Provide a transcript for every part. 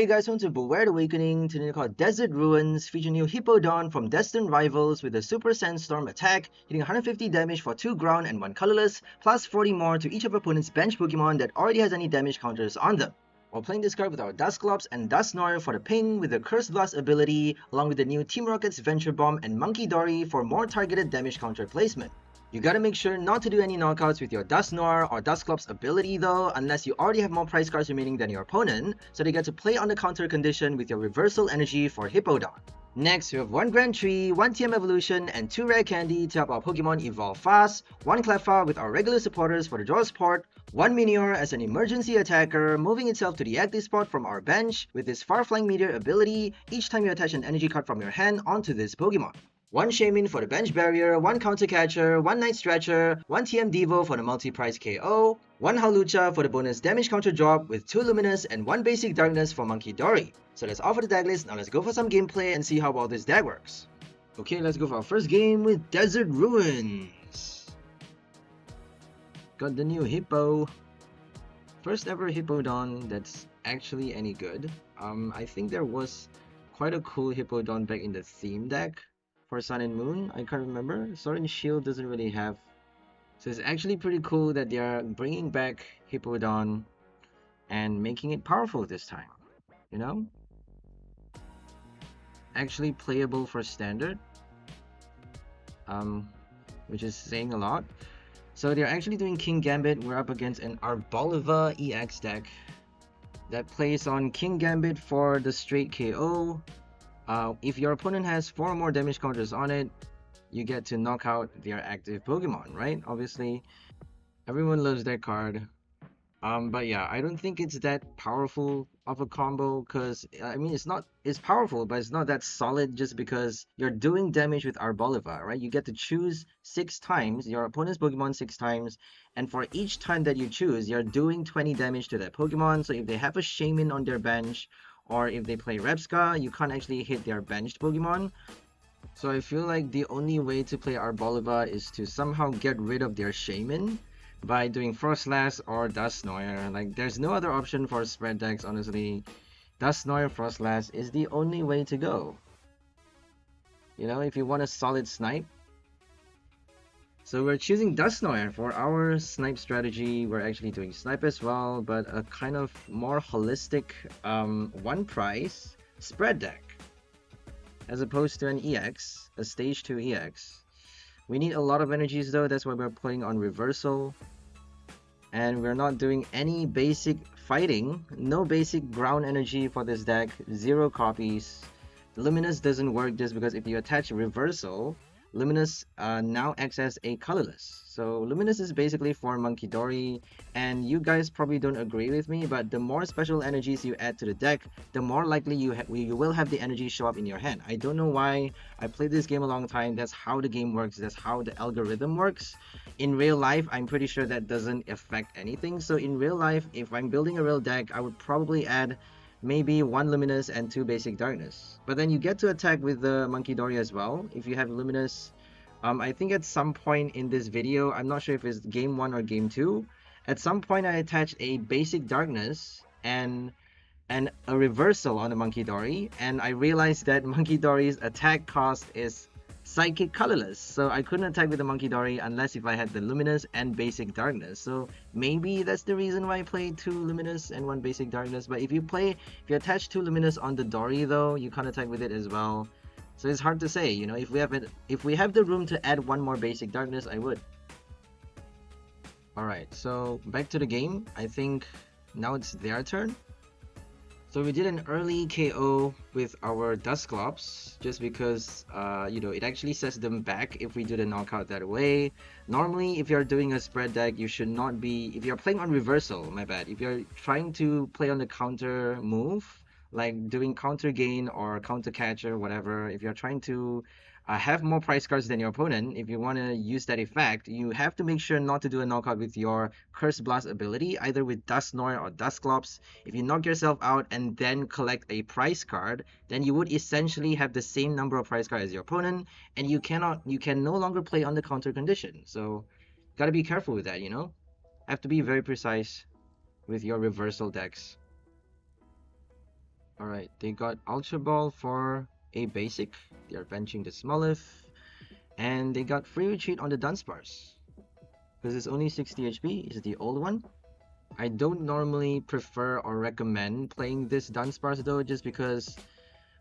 Hey guys, welcome to Beware the Awakening. Today we called Desert Ruins, featuring new Hippowdon from Destined rivals with a Super Sandstorm attack, hitting 150 damage for 2 ground and 1 colorless, plus 40 more to each of opponent's bench Pokemon that already has any damage counters on them. While playing this card with our Dusclops and Dusknoir for the ping with the Curse Blast ability, along with the new Team Rocket's Venture Bomb and Munkidori for more targeted damage counter placement. You gotta make sure not to do any knockouts with your Dusknoir or Dusclops ability though, unless you already have more prize cards remaining than your opponent, so they get to play on the counter condition with your reversal energy for Hippowdon. Next, we have 1 Grand Tree, 1 TM Evolution, and 2 Rare Candy to help our Pokemon evolve fast, 1 Cleffa with our regular supporters for the draw support, 1 Minior as an emergency attacker, moving itself to the active spot from our bench with this Far-Flying Meteor ability each time you attach an energy card from your hand onto this Pokemon. 1 Shaymin for the bench barrier, 1 counter catcher, 1 Night Stretcher, 1 TM Devo for the multi-prize KO, 1 Hawlucha for the bonus damage counter drop with 2 Luminous and 1 basic darkness for Munkidori. So that's all for the deck list. Now let's go for some gameplay and see how well this deck works. Okay, let's go for our first game with Desert Ruins. Got the new Hippo. First ever Hippowdon that's actually any good. I think there was quite a cool Hippowdon back in the theme deck. For Sun and Moon, I can't remember. Sword and Shield doesn't really have. So it's actually pretty cool that they are bringing back Hippowdon and making it powerful this time. You know? Actually playable for standard. Which is saying a lot. So they're actually doing King Gambit. We're up against an Arboliva EX deck that plays on King Gambit for the straight KO. If your opponent has 4 more damage counters on it, you get to knock out their active Pokemon, right? Obviously, everyone loves that card. But yeah, I don't think it's that powerful of a combo because, I mean, it's powerful, but it's not that solid just because you're doing damage with Arboliva, right? You get to choose 6 times, your opponent's Pokemon 6 times, and for each time that you choose, you're doing 20 damage to that Pokemon. So if they have a Shaymin on their bench, or if they play Repska, you can't actually hit their benched Pokemon. So I feel like the only way to play Arboliva is to somehow get rid of their Shaymin by doing Frostlass or Dusknoir. Like, there's no other option for spread decks, honestly. Dusknoir Frostlass is the only way to go. You know, if you want a solid snipe. So we're choosing Dusknoir for our snipe strategy. We're actually doing snipe as well, but a kind of more holistic 1 prize spread deck. As opposed to an EX, a stage 2 EX. We need a lot of energies though, that's why we're playing on reversal. And we're not doing any basic fighting, no basic ground energy for this deck, 0 copies. Luminous doesn't work just because if you attach reversal, Luminous now acts as a colorless. So Luminous is basically for Munkidori, and you guys probably don't agree with me, but the more special energies you add to the deck, the more likely you will have the energy show up in your hand. I don't know why. I played this game a long time. That's how the game works. That's how the algorithm works. In real life, I'm pretty sure that doesn't affect anything. So in real life, if I'm building a real deck, I would probably add maybe 1 Luminous and 2 basic darkness. But then you get to attack with the Munkidori as well if you have Luminous. I think at some point in this video, I'm not sure if it's game 1 or game 2, at some point I attached a basic darkness and a reversal on the Munkidori, and I realized that Munkidori's attack cost is psychic colorless, so I couldn't attack with the Munkidori unless if I had the Luminous and basic darkness. So maybe that's the reason why I played 2 Luminous and 1 basic darkness. But if you attach 2 Luminous on the Dory though, you can't attack with it as well. So it's hard to say, you know, if we have the room to add 1 more basic darkness, I would. Alright, so back to the game. I think now it's their turn. So we did an early KO with our Dusclops just because, you know, it actually sets them back if we do the knockout that way. Normally, if you're doing a spread deck, you should not be, if you're playing on reversal, my bad, if you're trying to play on the counter move, like doing counter gain or counter catcher, whatever, if you're trying to have more prize cards than your opponent, if you want to use that effect, you have to make sure not to do a knockout with your Curse Blast ability, either with Dusknoir or Dusclops. If you knock yourself out and then collect a prize card, then you would essentially have the same number of prize cards as your opponent, and you can no longer play on the counter condition. So gotta be careful with that, you know? Have to be very precise with your reversal decks. Alright, they got Ultra Ball for a basic. They are benching the Smoliv. And they got free retreat on the Dunsparce. Because it's only 60 HP, it's the old one. I don't normally prefer or recommend playing this Dunsparce though, just because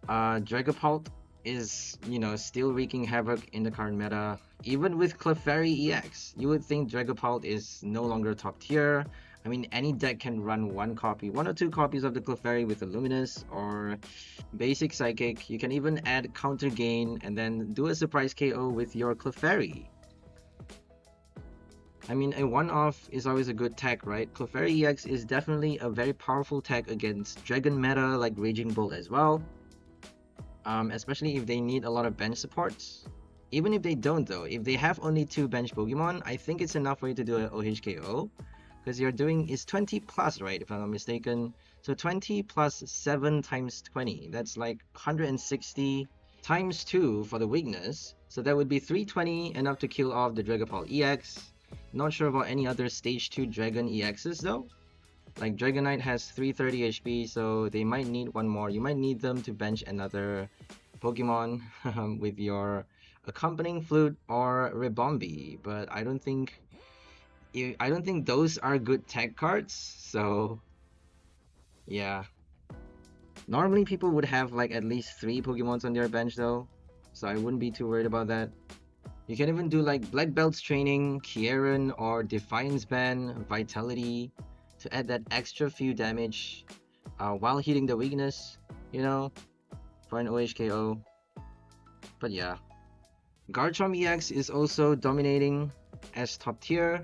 Dragapult is, you know, still wreaking havoc in the current meta. Even with Clefairy EX, you would think Dragapult is no longer top tier. I mean, any deck can run one or two copies of the Clefairy with a Luminous or basic Psychic. You can even add counter gain and then do a surprise KO with your Clefairy. I mean, a one-off is always a good tech, right? Clefairy EX is definitely a very powerful tech against Dragon meta like Raging Bolt as well. Especially if they need a lot of bench supports. Even if they don't though, if they have only 2 bench Pokemon, I think it's enough for you to do an OHKO. Because you're doing is 20 plus, right, if I'm not mistaken. So 20 plus 7 times 20, that's like 160 times 2 for the weakness. So that would be 320, enough to kill off the Dragapult EX. Not sure about any other stage 2 Dragon EXs though. Like Dragonite has 330 HP, so they might need one more. You might need them to bench another Pokemon with your accompanying Flute or Ribombee, but I don't think those are good tech cards. So yeah, normally people would have like at least 3 Pokemons on their bench though, so I wouldn't be too worried about that. You can even do like Black Belt's Training, Kieran, or Defiance Ban, Vitality to add that extra few damage while hitting the weakness, you know, for an OHKO. But yeah, Garchomp EX is also dominating as top tier,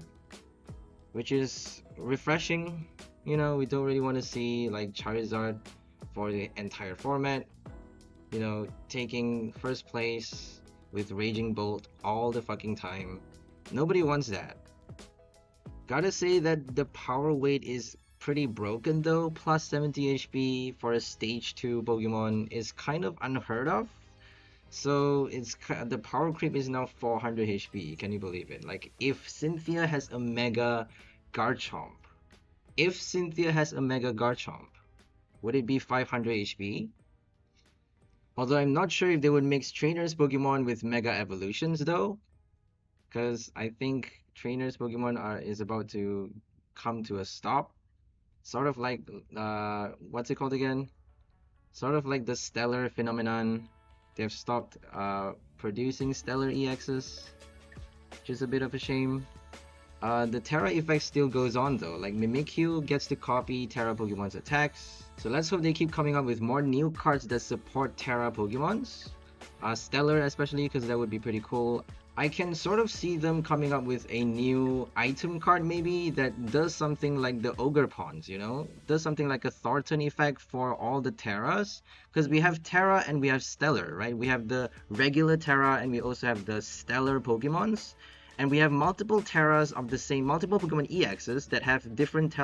which is refreshing. You know, we don't really want to see like Charizard for the entire format, you know, taking first place with Raging Bolt all the fucking time. Nobody wants that. Gotta say that the power weight is pretty broken though. Plus 70 HP for a stage 2 Pokemon is kind of unheard of. So it's the power creep is now 400 HP. Can you believe it? Like if Cynthia has a Mega Garchomp, would it be 500 HP? Although I'm not sure if they would mix Trainers Pokemon with Mega Evolutions though, because I think Trainers Pokemon is about to come to a stop. Sort of like what's it called again? Sort of like the Stellar phenomenon. They've stopped producing Stellar EXs, which is a bit of a shame. The Terra effect still goes on though, like Mimikyu gets to copy Terra Pokemon's attacks. So let's hope they keep coming up with more new cards that support Terra Pokemons. Stellar especially, because that would be pretty cool. I can sort of see them coming up with a new item card maybe that does something like the Ogre Pawns, you know? Does something like a Thornton effect for all the Terras. Because we have Terra and we have Stellar, right? We have the regular Terra and we also have the Stellar Pokemons. And we have multiple Terras of the same, multiple Pokemon EXs that have different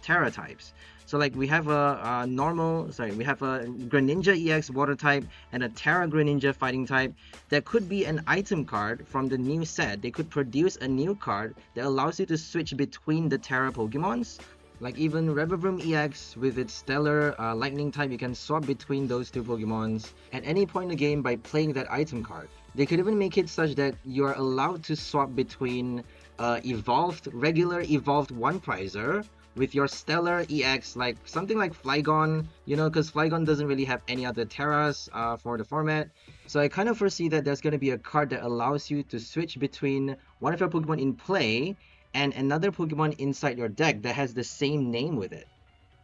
Terra types. So like we have a Greninja EX Water type and a Terra Greninja Fighting type. That could be an item card from the new set. They could produce a new card that allows you to switch between the Terra Pokemons. Like even Revavroom EX with its Stellar Lightning type, you can swap between those 2 Pokemons at any point in the game by playing that item card. They could even make it such that you are allowed to swap between regular evolved One Prizer with your Stellar EX, like something like Flygon, you know, because Flygon doesn't really have any other Terras for the format. So I kind of foresee that there's going to be a card that allows you to switch between one of your Pokemon in play and another Pokemon inside your deck that has the same name with it,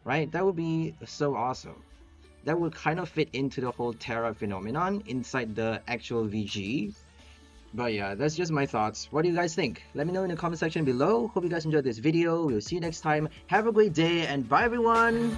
right? That would be so awesome. That would kind of fit into the whole Terra phenomenon inside the actual VG. But yeah, that's just my thoughts. What do you guys think? Let me know in the comment section below. Hope you guys enjoyed this video. We'll see you next time. Have a great day and bye everyone!